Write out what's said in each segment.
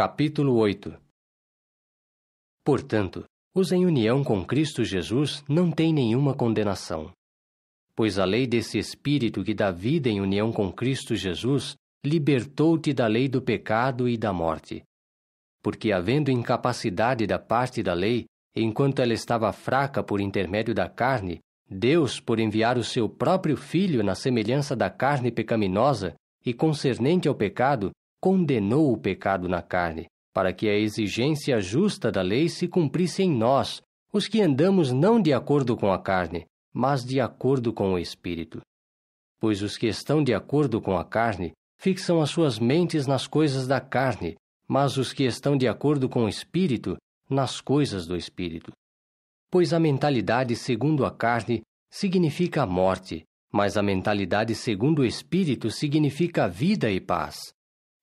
Capítulo 8. Portanto, os em união com Cristo Jesus não têm nenhuma condenação. Pois a lei desse Espírito que dá vida em união com Cristo Jesus libertou-te da lei do pecado e da morte. Porque, havendo incapacidade da parte da lei, enquanto ela estava fraca por intermédio da carne, Deus, por enviar o seu próprio Filho na semelhança da carne pecaminosa e concernente ao pecado, condenou o pecado na carne, para que a exigência justa da lei se cumprisse em nós, os que andamos não de acordo com a carne, mas de acordo com o Espírito. Pois os que estão de acordo com a carne fixam as suas mentes nas coisas da carne, mas os que estão de acordo com o Espírito, nas coisas do Espírito. Pois a mentalidade segundo a carne significa a morte, mas a mentalidade segundo o Espírito significa vida e paz.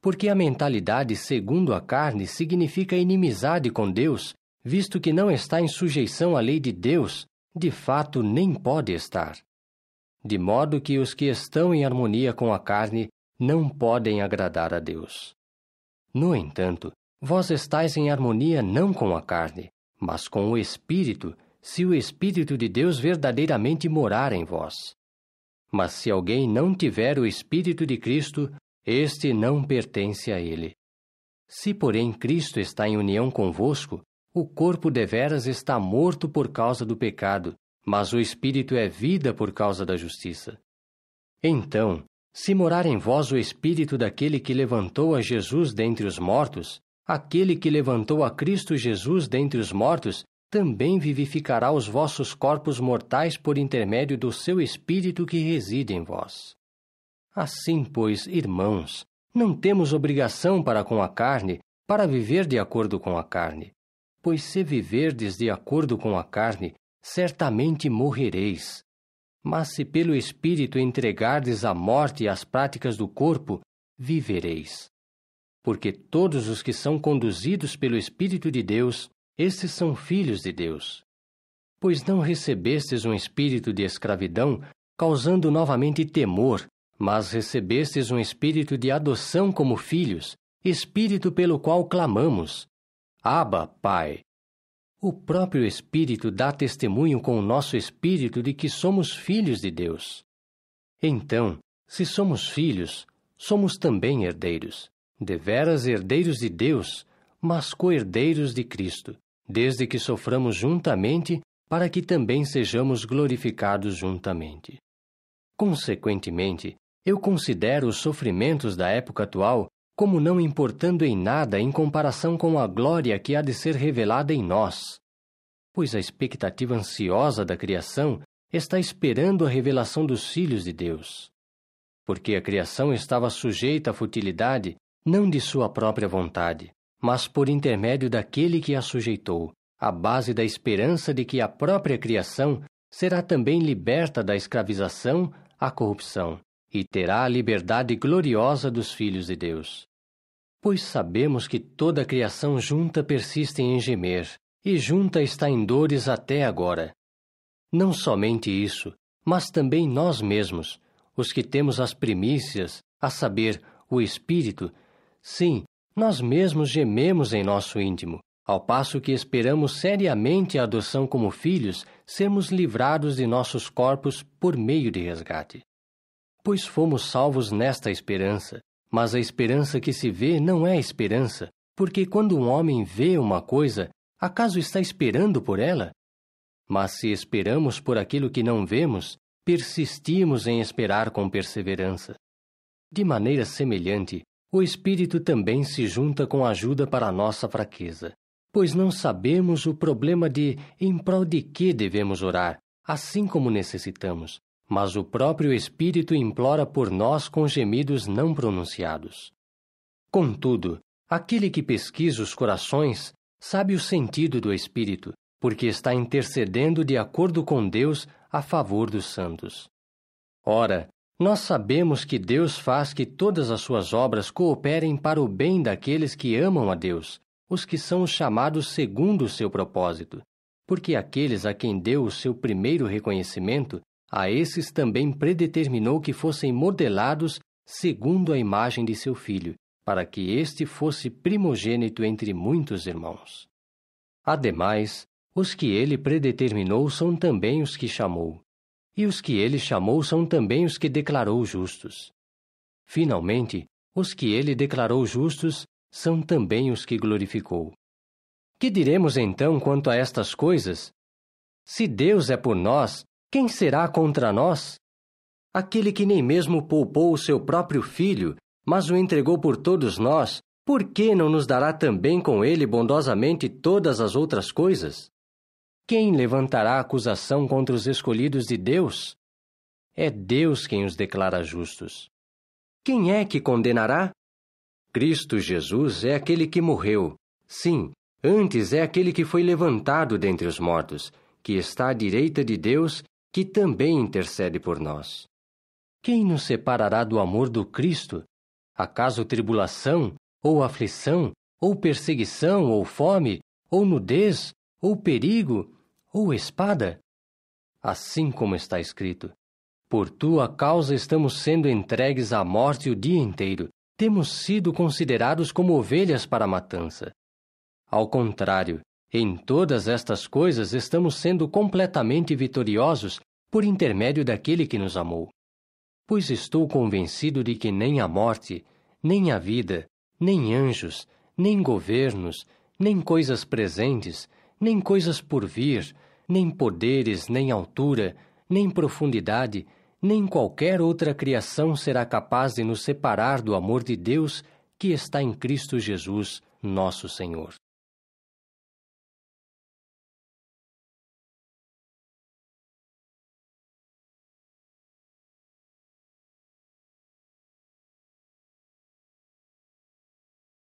Porque a mentalidade segundo a carne significa inimizade com Deus, visto que não está em sujeição à lei de Deus, de fato nem pode estar. De modo que os que estão em harmonia com a carne não podem agradar a Deus. No entanto, vós estáis em harmonia não com a carne, mas com o Espírito, se o Espírito de Deus verdadeiramente morar em vós. Mas se alguém não tiver o Espírito de Cristo, este não pertence a ele. Se, porém, Cristo está em união convosco, o corpo deveras está morto por causa do pecado, mas o Espírito é vida por causa da justiça. Então, se morar em vós o Espírito daquele que levantou a Jesus dentre os mortos, aquele que levantou a Cristo Jesus dentre os mortos também vivificará os vossos corpos mortais por intermédio do seu Espírito que reside em vós. Assim, pois, irmãos, não temos obrigação para com a carne, para viver de acordo com a carne. Pois se viverdes de acordo com a carne, certamente morrereis. Mas se pelo Espírito entregardes à morte as práticas do corpo, vivereis. Porque todos os que são conduzidos pelo Espírito de Deus, estes são filhos de Deus. Pois não recebestes um espírito de escravidão, causando novamente temor, mas recebestes um espírito de adoção como filhos, espírito pelo qual clamamos: Abba, Pai. O próprio Espírito dá testemunho com o nosso espírito de que somos filhos de Deus. Então, se somos filhos, somos também herdeiros, deveras herdeiros de Deus, mas co-herdeiros de Cristo, desde que soframos juntamente, para que também sejamos glorificados juntamente. Consequentemente, eu considero os sofrimentos da época atual como não importando em nada em comparação com a glória que há de ser revelada em nós. Pois a expectativa ansiosa da criação está esperando a revelação dos filhos de Deus. Porque a criação estava sujeita à futilidade, não de sua própria vontade, mas por intermédio daquele que a sujeitou, à base da esperança de que a própria criação será também liberta da escravização à corrupção, e terá a liberdade gloriosa dos filhos de Deus. Pois sabemos que toda a criação junta persiste em gemer, e junta está em dores até agora. Não somente isso, mas também nós mesmos, os que temos as primícias, a saber, o Espírito, sim, nós mesmos gememos em nosso íntimo, ao passo que esperamos seriamente a adoção como filhos, sermos livrados de nossos corpos por meio de resgate. Pois fomos salvos nesta esperança, mas a esperança que se vê não é esperança, porque quando um homem vê uma coisa, acaso está esperando por ela? Mas se esperamos por aquilo que não vemos, persistimos em esperar com perseverança. De maneira semelhante, o Espírito também se junta com ajuda para a nossa fraqueza, pois não sabemos o problema de em prol de que devemos orar, assim como necessitamos, mas o próprio Espírito implora por nós com gemidos não pronunciados. Contudo, aquele que pesquisa os corações sabe o sentido do Espírito, porque está intercedendo de acordo com Deus a favor dos santos. Ora, nós sabemos que Deus faz que todas as suas obras cooperem para o bem daqueles que amam a Deus, os que são os chamados segundo o seu propósito, porque aqueles a quem deu o seu primeiro reconhecimento, a esses também predeterminou que fossem modelados segundo a imagem de seu Filho, para que este fosse primogênito entre muitos irmãos. Ademais, os que ele predeterminou são também os que chamou, e os que ele chamou são também os que declarou justos. Finalmente, os que ele declarou justos são também os que glorificou. Que diremos então quanto a estas coisas? Se Deus é por nós, quem será contra nós? Aquele que nem mesmo poupou o seu próprio filho, mas o entregou por todos nós, por que não nos dará também com ele bondosamente todas as outras coisas? Quem levantará acusação contra os escolhidos de Deus? É Deus quem os declara justos. Quem é que condenará? Cristo Jesus é aquele que morreu. Sim, antes é aquele que foi levantado dentre os mortos, que está à direita de Deus, que também intercede por nós. Quem nos separará do amor do Cristo? Acaso tribulação, ou aflição, ou perseguição, ou fome, ou nudez, ou perigo, ou espada? Assim como está escrito: por tua causa estamos sendo entregues à morte o dia inteiro, temos sido considerados como ovelhas para a matança. Ao contrário, em todas estas coisas estamos sendo completamente vitoriosos por intermédio daquele que nos amou. Pois estou convencido de que nem a morte, nem a vida, nem anjos, nem governos, nem coisas presentes, nem coisas por vir, nem poderes, nem altura, nem profundidade, nem qualquer outra criação será capaz de nos separar do amor de Deus que está em Cristo Jesus, nosso Senhor.